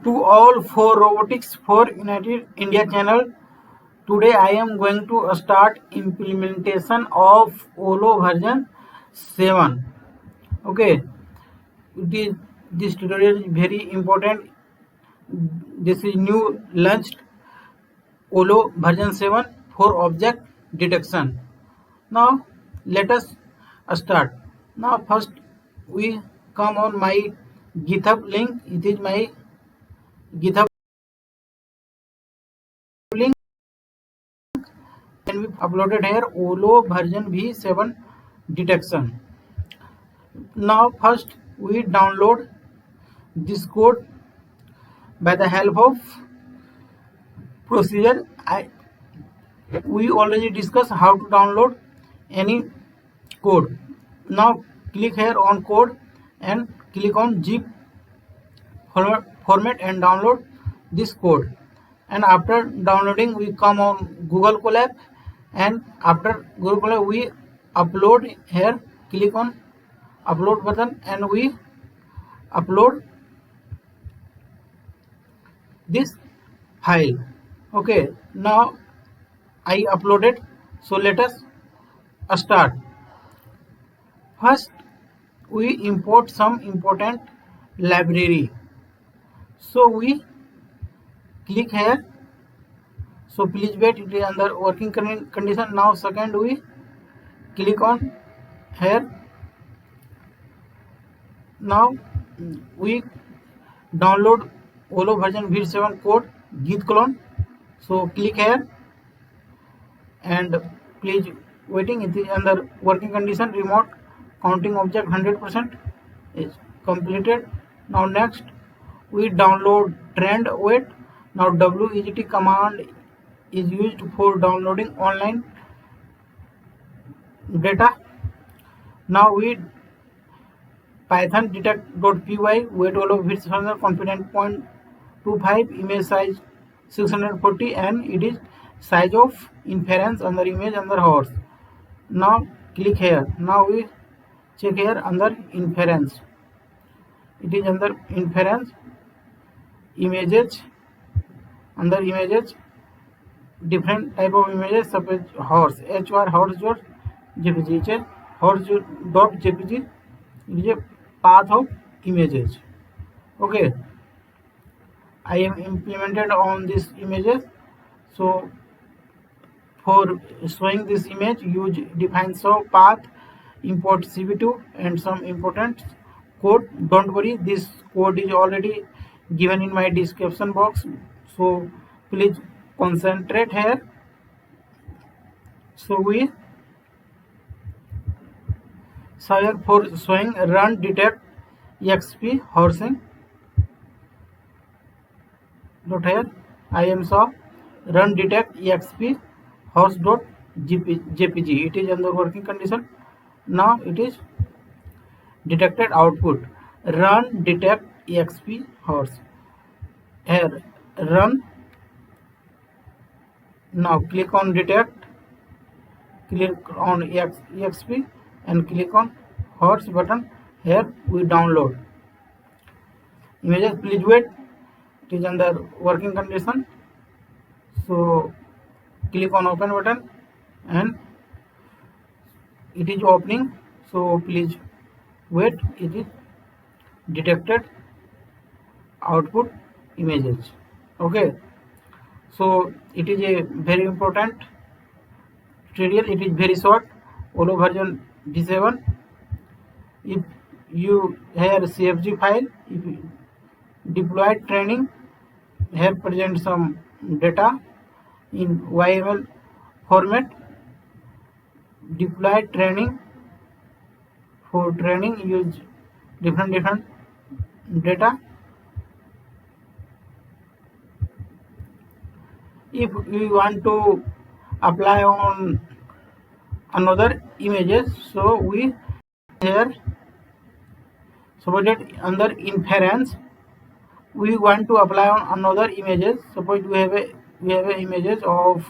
To all for Robotics for United India channel. Today I am going to start implementation of YOLO version 7. Okay, this tutorial is very important. This is new launched YOLO version 7 for object detection. Now let us start. Now first we come on my GitHub link. It is my GitHub link and we uploaded here YOLO version v7 detection. Now first we download this code by the help of procedure. We already discussed how to download any code. Now click here on code and click on zip format and download this code. And after downloading we come on Google Colab, and after Google Colab we upload here. Click on upload button and we upload this file. Okay, now I uploaded, so let us start. First we import some important library, so we click here. So please wait, it is under working condition. Now second we click on here. Now we download YOLO version v7 code git clone. So click here and please waiting, it is under working condition. Remote counting object 100% is completed. Now next we download trend weight. Now WEGT command is used for downloading online data. Now we python detect.py weight YOLO v7 confidence 0.25, image size 640, and it is size of inference under image under horse. Now click here. Now we check here under inference. It is under inference images. Under images different type of images, suppose horse hr horse jpg, horse dot jpg. It is a path of images. Okay, I am implemented on these images. So for showing this image, use define show path, import cv2 and some important code. Don't worry, this code is already given in my description box, so please concentrate here. So we here for showing run detect exp horsing dot here I am saw run detect exp horse dot jpg. It is under working condition. Now it is detected output run detect exp horse. Here run. Now click on detect, click on exp and click on horse button. Here we download images. Please wait, it is under working condition. So click on open button and it is opening. So please wait, it is detected output images. Okay, so it is a very important tutorial. It is very short. YOLO version v7. If you here cfg file, if you deploy training, here present some data in YML format. Deploy training. For training use different data. If we want to apply on another images, so we here suppose that under inference we want to apply on another images. Suppose we have a images of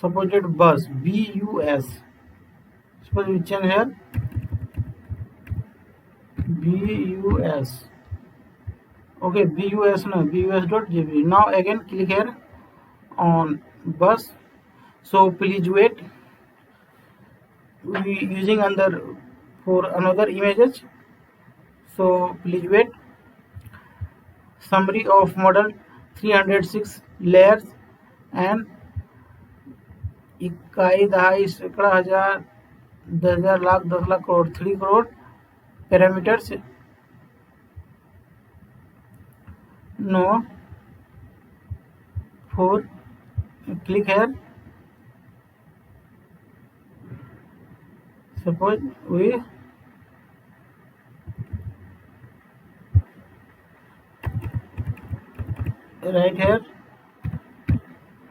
suppose that bus bus. Suppose we change here bus Okay, bus.jpg. Now again click here on bus. So please wait. We using under for another images. So please wait. Summary of model 306 layers and इकाई दहाई सैकड़ा हजार 10,000 lakh 10 lakh crore 3 crore parameters no for click here. Suppose we write here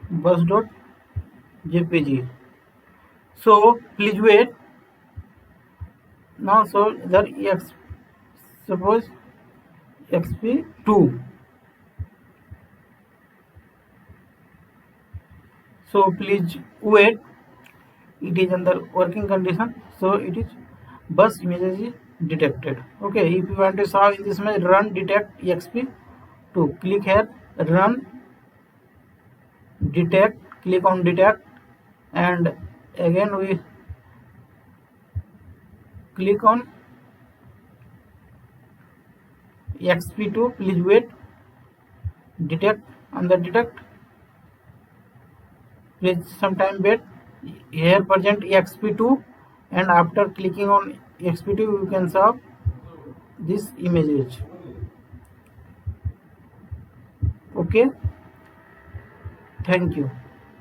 bus.jpg. So please wait. Now so the suppose xp2. So please wait. It is under working condition. So it is bus images is detected. Okay, if you want to solve in this image, run detect exp2. Click here, run detect, click on detect, and again we click on xp2. Please wait. Detect, under detect, please sometime wait. Here present xp2, and after clicking on xp2 you can solve this image. Okay, thank you.